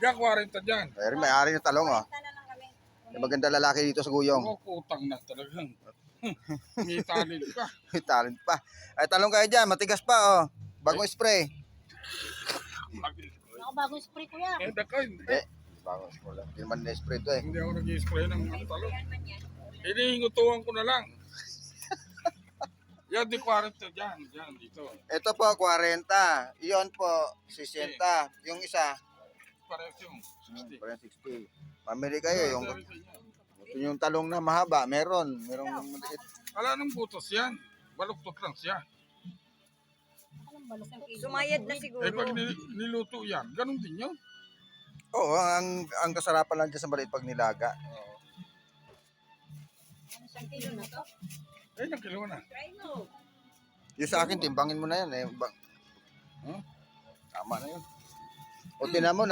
Diyan, 40 dyan. Pero may-ari ng talong, oh. Tala lang kami. May maganda lalaki dito sa Guyong. Ako, utang na talagang. May talent ka. May talent pa. Ay, talong kayo dyan. Matigas pa, oh. Bagong spray. Ako bagong spray ko yan. Eh, daka, hindi. Bagong spray lang. Hindi naman na-spray to, eh. Hindi ako nag-spray ng mga talong. Hinihingutuan ko na lang. Yan, di 40 dyan. Dyan, dito. Ito po, 40. Iyon po, 60. Yung isa, Parehas yung 60. parang 60. Pamili kayo. Yung talong na mahaba, meron. Merong maliit. Wala nang butos yan. Baluktot lang siya. Anong balas ng kilo? Sumayad na siguro. Eh, pag niluto yan, ganun din yun. Oo, ang kasarapan lang dyan sa maliit pag nilaga. Ano siyang kilo na to? Eh, ilang kilo na. Try mo. Yung sa akin, timbangin mo na yan, eh. Huh? Tama na yun. O tinan mo,